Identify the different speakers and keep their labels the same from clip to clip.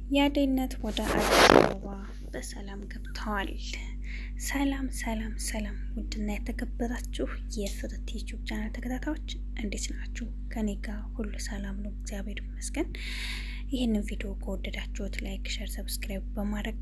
Speaker 1: የአደይነት ወደ አዲስ አበባ በሰላም ገብተዋል። ሰላም ሰላም ሰላም! ውድና የተከበራችሁ የፍርት ዩቲዩብ ቻናል ተከታታዮች እንዴት ናችሁ? ከኔ ጋር ሁሉ ሰላም ነው፣ እግዚአብሔር ይመስገን። ይህንን ቪዲዮ ከወደዳችሁት ላይክ፣ ሸር፣ ሰብስክራይብ በማድረግ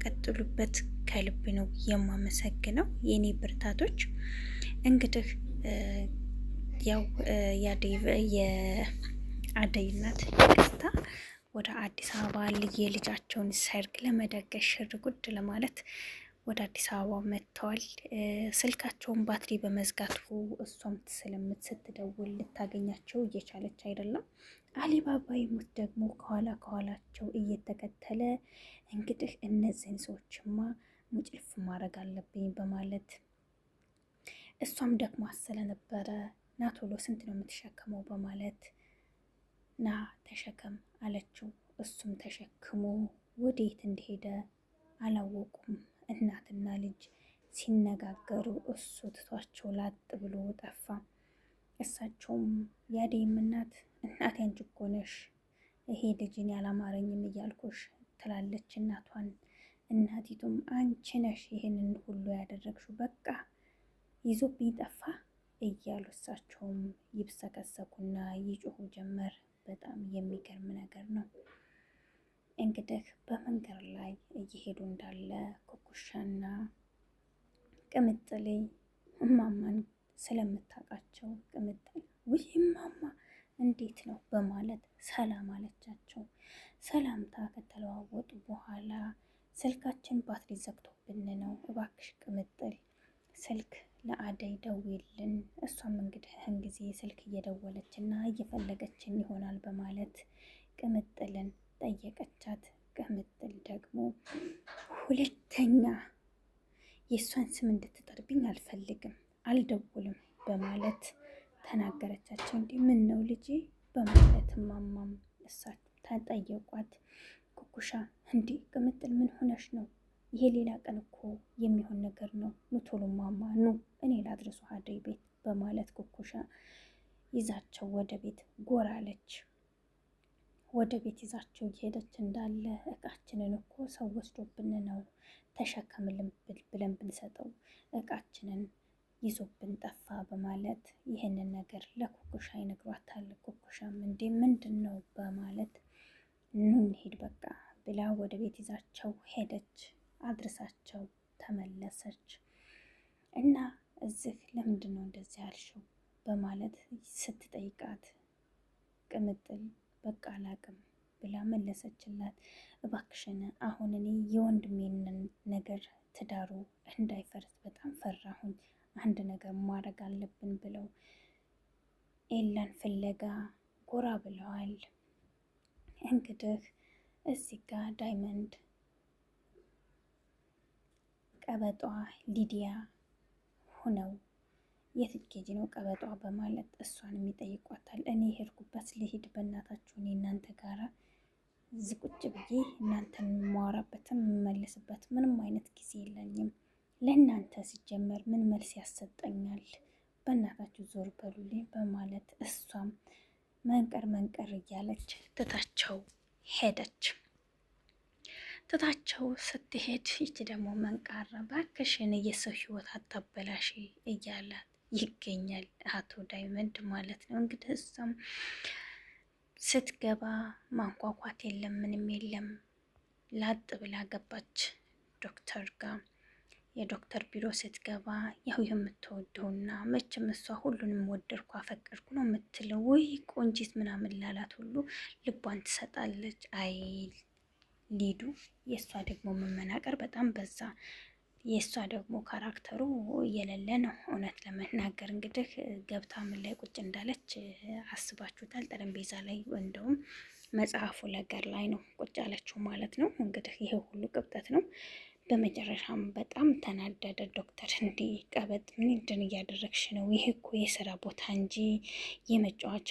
Speaker 1: ቀጥሉበት። ከልብ ነው የማመሰግነው የኔ ብርታቶች። እንግዲህ ያው የአደይ እናት ደስታ ወደ አዲስ አበባ የልጃቸውን ሰርግ ለመደገስ ሽር ጉድ ለማለት ወደ አዲስ አበባ መጥተዋል። ስልካቸውን ባትሪ በመዝጋቱ እሷም ስትደውል ልታገኛቸው እየቻለች አይደለም። አሊባባ ይሙት ደግሞ ከኋላቸው እየተከተለ እንግዲህ እነዚህን ሰዎችማ ሙጭልፍ ማድረግ አለብኝ በማለት እሷም ደግሞ ስለነበረ ና ቶሎ ስንት ነው የምትሸከመው በማለት ና ተሸከም አለችው። እሱም ተሸክሞ ወዴት እንደሄደ አላወቁም። እናትና ልጅ ሲነጋገሩ እሱ ትቷቸው ላጥ ብሎ ጠፋ። እሳቸውም የአደይም እናቴ አንቺ እኮ ነሽ ይሄ ልጅን ያላማረኝም እያልኩሽ ትላለች እናቷን። እናቲቱም አንቺ ነሽ ይህንን ሁሉ ያደረግሽው፣ በቃ ይዞብኝ ጠፋ እያሉ እሳቸውም ይብሰከሰኩና ይጮሁ ጀመር። በጣም የሚገርም ነገር ነው። እንግዲህ በመንገድ ላይ እየሄዱ እንዳለ ኩኩሻና ቅምጥሌ እማማን ስለምታውቃቸው ቅምጥል ውይ እማማ እንዴት ነው በማለት ሰላም አለቻቸው። ሰላምታ ከተለዋወጡ በኋላ ስልካችን ባትሪ ዘግቶብን ነው፣ እባክሽ ቅምጥል ስልክ ለአደይ ደውይልን። እሷም እንግዲህ ጊዜ ስልክ እየደወለች እና እየፈለገችን ይሆናል በማለት ቅምጥልን ጠየቀቻት። ቅምጥል ደግሞ ሁለተኛ የእሷን ስም እንድትጠርብኝ አልፈልግም፣ አልደውልም በማለት ተናገረቻቸው። እንዲህ ምን ነው ልጄ በማለት ማማም እሳቸው ተጠየቋት። ኩኩሻ እንዲህ ቅምጥል ምን ሆነሽ ነው? ይሄ ሌላ ቀን እኮ የሚሆን ነገር ነው። ኑ ቶሎ ማማ ኑ እኔ ላድርሱ አደይ ቤት በማለት ኩኩሻ ይዛቸው ወደ ቤት ጎራ አለች። ወደ ቤት ይዛቸው እየሄደች እንዳለ እቃችንን እኮ ሰው ወስዶብን ነው ተሸከምልን ብለን ብንሰጠው እቃችንን ይዞብን ጠፋ በማለት ይህንን ነገር ለኩኩሻ ይነግሯታል። ኩኩሻም እንዴ ምንድን ነው በማለት ኑ እንሂድ በቃ ብላ ወደ ቤት ይዛቸው ሄደች። አድርሳቸው ተመለሰች እና እዚህ ለምንድን ነው እንደዚህ ያልሽው በማለት ስትጠይቃት ቅምጥል በቃ አላቅም ብላ መለሰችላት። እባክሽን አሁን እኔ የወንድሜን ነገር ትዳሩ እንዳይፈርስ በጣም ፈራሁኝ፣ አንድ ነገር ማድረግ አለብን ብለው ኤላን ፍለጋ ጎራ ብለዋል። እንግዲህ እዚህ ጋር ዳይመንድ ቀበጧ ሊዲያ ሆነው የትኬጂ ነው ቀበጧ በማለት እሷንም ይጠይቋታል። እኔ ሄድኩበት ልሂድ በእናታችሁ፣ እኔ እናንተ ጋራ ዝቁጭ ብዬ እናንተን የማወራበትም የምመልስበት ምንም አይነት ጊዜ የለኝም። ለእናንተ ሲጀመር ምን መልስ ያሰጠኛል? በእናታችሁ ዞር በሉልኝ በማለት እሷም መንቀር እያለች ትታቸው ሄደች። ትታቸው ስትሄድ ይቺ ደግሞ መንቃራ ባክሽን የሰው ህይወት አታበላሽ እያላት ይገኛል አቶ ዳይመንድ ማለት ነው። እንግዲህ እሷም ስትገባ ማንኳኳት የለም ምንም የለም፣ ላጥ ብላ ገባች ዶክተር ጋር። የዶክተር ቢሮ ስትገባ ያው የምትወደውና መቼም እሷ ሁሉንም ወደድኩ አፈቀድኩ ነው የምትለው፣ ወይ ቆንጂት ምናምን ላላት ሁሉ ልቧን ትሰጣለች። አይ ሊዱ የእሷ ደግሞ መመናቀር በጣም በዛ። የእሷ ደግሞ ካራክተሩ እየሌለ ነው እውነት ለመናገር። እንግዲህ ገብታ ምን ላይ ቁጭ እንዳለች አስባችሁታል? ጠረጴዛ ላይ እንደውም መጽሐፉ ነገር ላይ ነው ቁጭ ያለችው ማለት ነው። እንግዲህ ይሄ ሁሉ ቅብጠት ነው። በመጨረሻም በጣም ተናደደ ዶክተር። እንዲህ ቀበጥ ምንድን እያደረግሽ ነው? ይሄ እኮ የስራ ቦታ እንጂ የመጫወቻ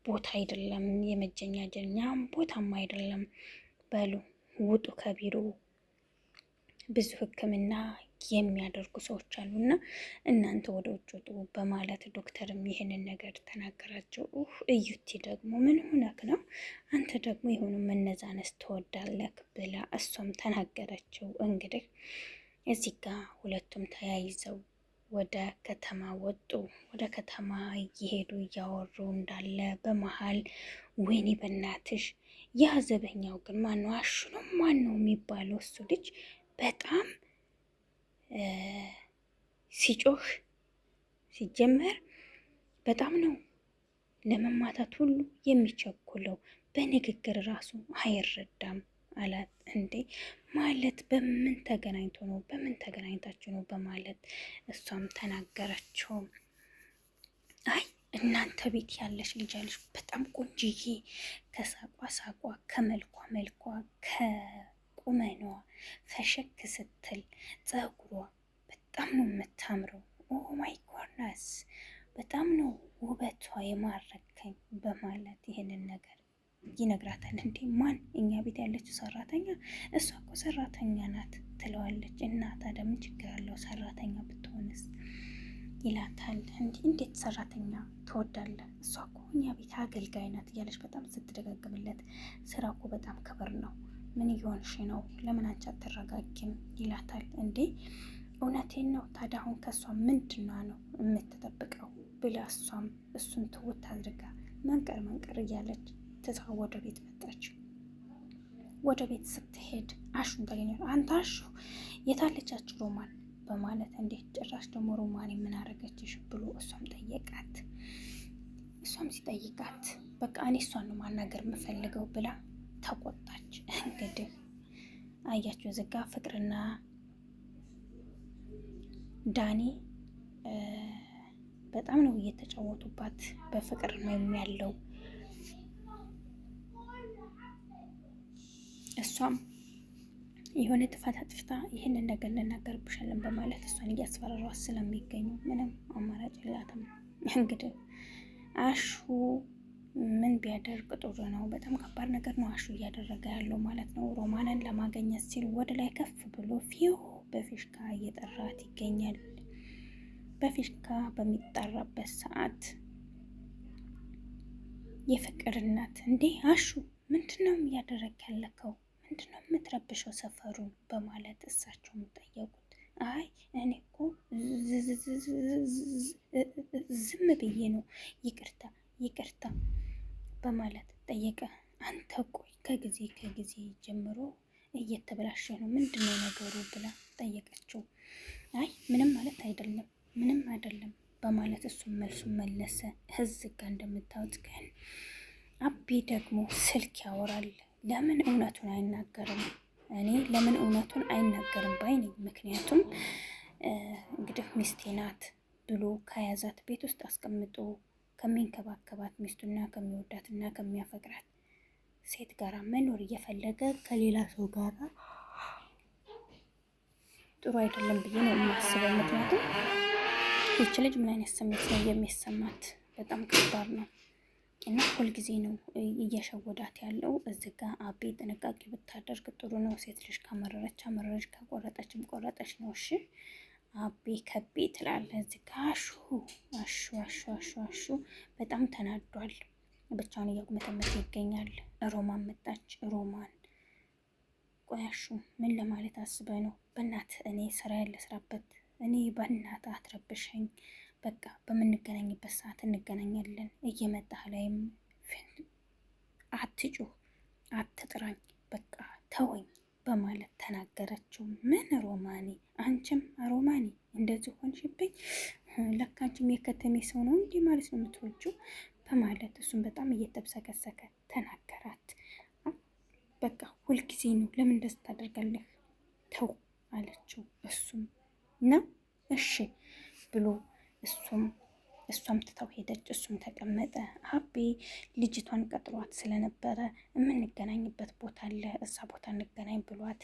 Speaker 1: ቦታ አይደለም፣ የመጀኛጀኛ ቦታም አይደለም። በሉ ውጡ ከቢሮ፣ ብዙ ሕክምና የሚያደርጉ ሰዎች አሉና እናንተ ወደ ውጭ ውጡ በማለት ዶክተርም ይህንን ነገር ተናገራቸው። እዩቲ ደግሞ ምን ሆነክ ነው አንተ ደግሞ የሆኑ መነዛነስ ትወዳለክ ብላ እሷም ተናገረችው። እንግዲህ እዚህ ጋር ሁለቱም ተያይዘው ወደ ከተማ ወጡ። ወደ ከተማ እየሄዱ እያወሩ እንዳለ በመሀል ወይኔ በናትሽ ያ ዘበኛው ግን ማነው? አሹ ነው ማነው የሚባለው? እሱ ልጅ በጣም ሲጮህ ሲጀመር በጣም ነው ለመማታት ሁሉ የሚቸኩለው። በንግግር ራሱ አይረዳም አላት። እንዴ ማለት በምን ተገናኝቶ ነው? በምን ተገናኝታችሁ ነው? በማለት እሷም ተናገረችው። አይ እናንተ ቤት ያለች ልጅ አለች በጣም ቆንጅዬ፣ ከሳቋ ሳቋ፣ ከመልኳ መልኳ፣ ከቁመኗ ፈሸክ ስትል ፀጉሯ በጣም ነው የምታምረው። ኦ ማይ ጎድነስ በጣም ነው ውበቷ የማረከኝ በማለት ይህንን ነገር ይነግራታል። እንዴ ማን? እኛ ቤት ያለችው ሰራተኛ? እሷ እኮ ሰራተኛ ናት ትለዋለች። እና ታዲያ ምን ችግር አለው ሰራተኛ ብትሆንስ ይላታል። እንዴት ሰራተኛ ትወዳለህ? እሷ እኮ እኛ ቤት አገልጋይ ናት እያለች በጣም ስትደጋግምለት፣ ስራ እኮ በጣም ክብር ነው፣ ምን እየሆንሽ ነው? ለምን አንቺ አትረጋጊም? ይላታል። እንዴ እውነቴን ነው። ታዲያ አሁን ከእሷ ምንድና ነው የምትጠብቀው? ብላ እሷም እሱን ትውት አድርጋ መንቀር መንቀር እያለች ትታ ወደ ቤት መጣች። ወደ ቤት ስትሄድ አሹን ታገኛል። አንተ አሹ የታለቻችሁ ሮማን በማለት እንዴት ጭራሽ ደግሞ ሮማን ምን አረገችሽ ብሎ እሷም ጠየቃት። እሷም ሲጠይቃት በቃ እኔ እሷን ነው ማናገር የምፈልገው ብላ ተቆጣች። እንግዲህ አያችሁ ዝጋ ፍቅርና ዳኒ በጣም ነው እየተጫወቱባት በፍቅር ነው ያለው። እሷም የሆነ ጥፋት አጥፍታ ይህንን ነገር ልናገርብሻለን በማለት እሷን እያስፈራሯት ስለሚገኙ ምንም አማራጭ የላትም። እንግዲህ አሹ ምን ቢያደርግ ጥሩ ነው? በጣም ከባድ ነገር ነው አሹ እያደረገ ያለው ማለት ነው። ሮማንን ለማገኘት ሲል ወደ ላይ ከፍ ብሎ ፊው በፊሽካ እየጠራት ይገኛል። በፊሽካ በሚጠራበት ሰዓት የፍቅር እናት እንዴ አሹ ምንድነው እያደረግ ያለከው? ምንድነው የምትረብሸው ሰፈሩን? በማለት እሳቸውም ጠየቁት። አይ እኔ እኮ ዝም ብዬ ነው ይቅርታ በማለት ጠየቀ። አንተ ቆይ ከጊዜ ጀምሮ እየተበላሸ ነው ምንድነው ነገሩ? ብላ ጠየቀችው። አይ ምንም አይደለም በማለት እሱም መልሱን መለሰ። እዚህ ጋ እንደምታዩት ግን አቤ ደግሞ ስልክ ያወራል። ለምን እውነቱን አይናገርም? እኔ ለምን እውነቱን አይናገርም ባይ ነኝ። ምክንያቱም እንግዲህ ሚስቴ ናት ብሎ ከያዛት ቤት ውስጥ አስቀምጦ ከሚንከባከባት ሚስቱና ከሚወዳትና ከሚያፈቅራት ሴት ጋር መኖር እየፈለገ ከሌላ ሰው ጋር ጥሩ አይደለም ብዬ ነው የማስበው። ምክንያቱም ይች ልጅ ምን አይነት ስሜት ነው የሚሰማት? በጣም ከባድ ነው እና ሁልጊዜ ነው እየሸወዳት ያለው። እዚህ ጋ አቤ ጥንቃቄ ብታደርግ ጥሩ ነው። ሴት ልጅ ካመረረች አመረረች፣ ከቆረጠችም ቆረጠች ነው። እሺ አቤ ከቤ ትላለ። እዚህ ጋ አሹ በጣም ተናዷል። ብቻውን እያጉመተመተ ይገኛል። ሮማን መጣች። ሮማን ቆይ አሹ ምን ለማለት አስበ ነው? በእናት እኔ ስራ ያለ ስራበት፣ እኔ በእናት አትረብሸኝ፣ በቃ በምንገናኝበት ሰዓት እንገናኛለን። እየመጣህ ላይም አትጩህ፣ አትጥራኝ፣ በቃ ተወኝ በማለት ተናገረችው። ምን ሮማኒ፣ አንቺም ሮማኒ እንደዚህ ሆንሽብኝ? ለካ አንቺም የከተሜ ሰው ነው እንዲህ ማለት ነው የምትወጂው በማለት እሱም በጣም እየተብሰከሰከ ተናገራት። በቃ ሁልጊዜ ነው ለምን እንደዚህ ታደርጋለህ? ተው አለችው። እሱም ነው እሺ ብሎ እሷም ትተው ሄደች። እሱም ተቀመጠ። አቤ ልጅቷን ቀጥሯት ስለነበረ የምንገናኝበት ቦታ አለ፣ እዛ ቦታ እንገናኝ ብሏት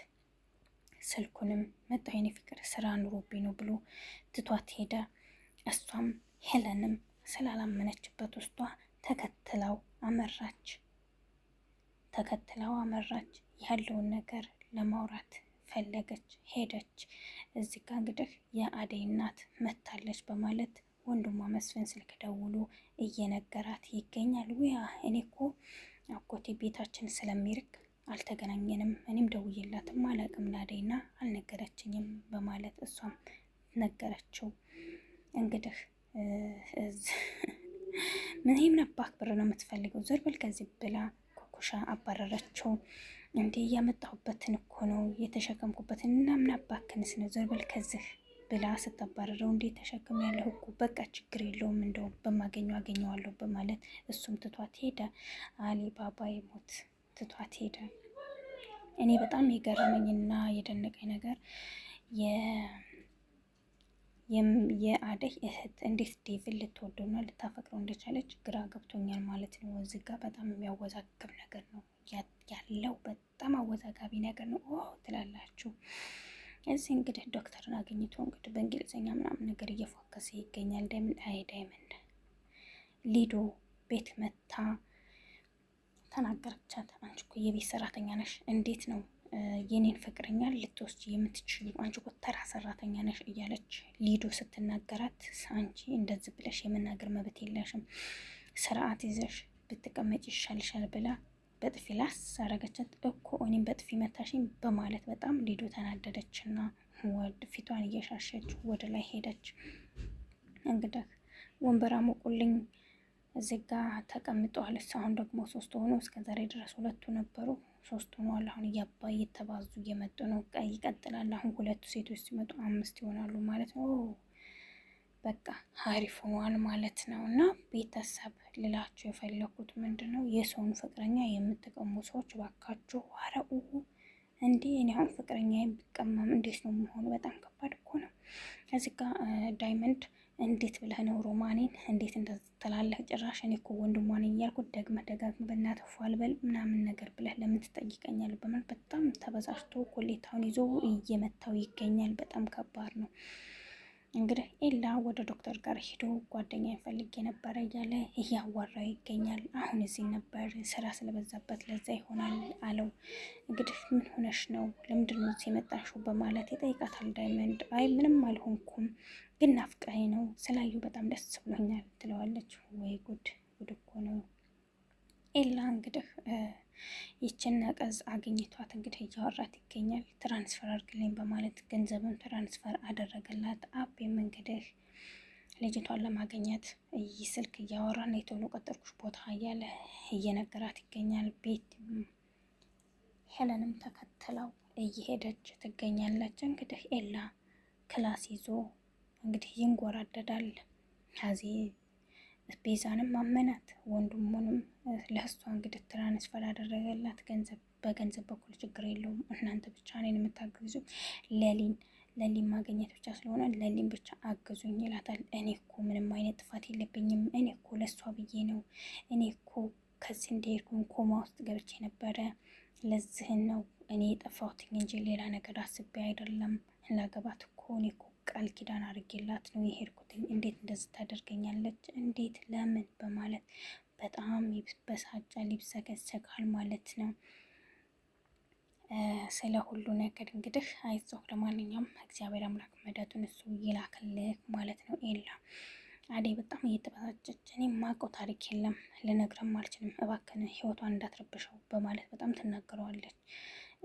Speaker 1: ስልኩንም መጣሁ የኔ ፍቅር ስራ ኑሮብኝ ነው ብሎ ትቷት ሄደ። እሷም ሄለንም ስላላመነችበት ውስጧ ተከትለው አመራች። ያለውን ነገር ለማውራት ፈለገች፣ ሄደች። እዚህ ጋ እንግዲህ የአደይ እናት መታለች በማለት ወንድሟ መስፍን ስልክ ደውሎ እየነገራት ይገኛል። ውያ እኔ እኮ አጎቴ ቤታችን ስለሚርቅ አልተገናኘንም፣ እኔም ደውዬላትም አላቅም ላደይና አልነገረችኝም በማለት እሷም ነገረችው። እንግዲህ ምን ነባክ ብር ነው የምትፈልገው? ዞር በል ከዚህ ብላ ኩኩሻ አባረረችው። እንዴ እያመጣሁበትን እኮ ነው የተሸከምኩበትን እና ምን አባክንስ ነው ዞር በል ከዚህ ብላ ስታባረረው፣ እንዴ ተሸክም ያለሁ እኮ በቃ ችግር የለውም እንደውም በማገኘው አገኘዋለሁ በማለት እሱም ትቷት ሄደ። አሊ ባባ የሞት ትቷት ሄደ። እኔ በጣም የገረመኝና የደነቀኝ ነገር የአደይ እህት እንዴት ዴቭን ልትወደውና ልታፈቅረው እንደቻለች ግራ ገብቶኛል ማለት ነው። እዚህ ጋ በጣም የሚያወዛግብ ነገር ነው ያለው፣ በጣም አወዛጋቢ ነገር ነው ትላላችሁ። እዚህ እንግዲህ ዶክተርን አግኝቶ እንግዲህ በእንግሊዝኛ ምናምን ነገር እየፎከሰ ይገኛል። ዳይመንድ ሊዶ ቤት መታ ተናገረቻት። አንቺ እኮ የቤት ሰራተኛ ነሽ፣ እንዴት ነው የኔን ፍቅረኛ ልትወስጂ የምትችሉ? አንቺ እኮ ተራ ሰራተኛ ነሽ እያለች ሊዶ ስትናገራት፣ አንቺ እንደዚህ ብለሽ የመናገር መብት የለሽም፣ ስርዓት ይዘሽ ብትቀመጭ ይሻልሻል ብላ በጥፊ ላስ አረገቻት። እኮ እኔም በጥፊ መታሽኝ በማለት በጣም ሊዶ ተናደደችና ፊቷን እየሻሸች ወደ ላይ ሄደች። እንግዲህ ወንበር አሞቁልኝ እዚህ ጋ ተቀምጠዋል። አሁን ደግሞ 3 ሆኖ እስከዛሬ ድረስ 2 ነበሩ፣ 3 ሆነዋል። አሁን እየተባዙ እየመጡ ነው። ይቀጥላል። አሁን 2 ሴቶች ሲመጡ 5 ይሆናሉ ማለት ነው። በቃ አሪፍ ሆኗል ማለት ነው። እና ቤተሰብ ልላችሁ የፈለኩት ምንድን ነው፣ የሰውን ፍቅረኛ የምትቀሙ ሰዎች ባካችሁ አረኡ እንዴ! እኔ አሁን ፍቅረኛ የሚቀመም እንዴት ነው መሆኑ? በጣም ከባድ እኮ ነው። እዚህ ጋ ዳይመንድ እንዴት ብለህ ነው ሮማኔን እንዴት እንደተላለህ? ጭራሽ እኔ እኮ ወንድሟ ነኝ እያልኩት ደጋግመህ በእናትህ ፏ አልበል ምናምን ነገር ብለህ ለምን ትጠይቀኛለህ? በማለት በጣም ተበዛሽቶ ኮሌታውን ይዞ እየመታው ይገኛል። በጣም ከባድ ነው። እንግዲህ ኤላ ወደ ዶክተር ጋር ሄዶ ጓደኛ ፈልጌ ነበረ እያለ እያዋራ ይገኛል። አሁን እዚህ ነበር ስራ ስለበዛበት ለዛ ይሆናል አለው። እንግዲህ ምን ሆነሽ ነው ለምንድን ነው እዚህ የመጣሽው በማለት ይጠይቃታል ዳይመንድ። አይ ምንም አልሆንኩም ግን ናፍቀኸኝ ነው ስላዩ በጣም ደስ ብሎኛል ትለዋለች። ወይ ጉድ ጉድ እኮ ነው። ኤላ እንግዲህ ይችን ነቀዝ አግኝቷት እንግዲህ እያወራት ይገኛል። ትራንስፈር አድርግልኝ በማለት ገንዘብን ትራንስፈር አደረገላት። አቤም እንግዲህ ልጅቷን ለማግኘት ስልክ እያወራ ነው የቶሎ ቀጠርኩሽ ቦታ እያለ እየነገራት ይገኛል። ቤት ሄለንም ተከትለው እየሄደች ትገኛለች። እንግዲህ ኤላ ክላስ ይዞ እንግዲህ ይንጎራደዳል። ከዚህ ቤዛንም አመናት፣ ወንድሙንም ለእሷ እንግዲህ ትራንስፈር አደረገላት። በገንዘብ በኩል ችግር የለውም እናንተ ብቻ እኔን የምታግዙ ለሊን ማግኘት ብቻ ስለሆነ ለሊን ብቻ አግዙኝ ይላታል። እኔ እኮ ምንም አይነት ጥፋት የለብኝም፣ እኔ እኮ ለእሷ ብዬ ነው፣ እኔ እኮ ከዚህ እንደሄድኩኝ ኮማ ውስጥ ገብቼ ነበረ፣ ለዚህን ነው እኔ የጠፋሁትኝ እንጂ ሌላ ነገር አስቤ አይደለም። ላገባት እኮ እኔ እኮ ቃል ኪዳን አድርጌላት ነው የሄድኩትኝ። እንዴት እንደዚህ ታደርገኛለች? እንዴት ለምን? በማለት በጣም ይበሳጫል፣ ይብሰገሰጋል ማለት ነው። ስለ ሁሉ ነገር እንግዲህ አይዞህ፣ ለማንኛውም እግዚአብሔር አምላክ መድኃኒቱን እሱ ይላክልህ ማለት ነው። ኤላ አደይ በጣም እየተበሳጨች እኔ ማውቀው ታሪክ የለም ልነግረም አልችልም፣ እባክን ህይወቷን እንዳትረብሸው በማለት በጣም ትናገረዋለች።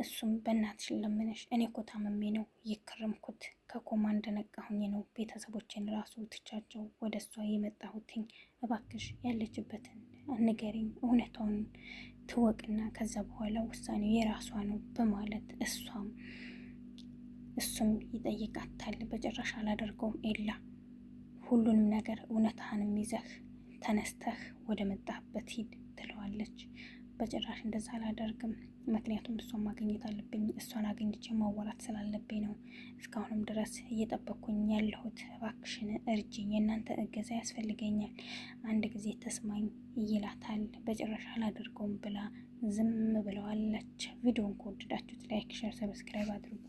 Speaker 1: እሱም በእናትሽ ለምንሽ እኔ እኮ ታመሜ ነው የከረምኩት፣ ከኮማ እንደነቃሁኝ ነው ቤተሰቦችን ራሱ ትቻቸው ወደ እሷ የመጣሁትኝ፣ እባክሽ ያለችበትን ንገሪኝ፣ እውነቷን ትወቅና ከዛ በኋላ ውሳኔው የራሷ ነው በማለት እሱም ይጠይቃታል። በጭራሽ አላደርገውም ኤላ፣ ሁሉንም ነገር እውነታህንም ይዘህ ተነስተህ ወደ መጣህበት ሂድ ትለዋለች። በጭራሽ እንደዛ አላደርግም፣ ምክንያቱም እሷን ማግኘት አለብኝ፣ እሷን አግኝቼ ማዋራት ስላለብኝ ነው እስካሁንም ድረስ እየጠበኩኝ ያለሁት፣ እባክሽን እርጅኝ፣ የእናንተ እገዛ ያስፈልገኛል፣ አንድ ጊዜ ተስማኝ ይላታል። በጭራሽ አላደርገውም ብላ ዝም ብለዋለች። ቪዲዮን ከወደዳችሁት ላይክ፣ ሸር፣ ሰብስክራይብ አድርጉ።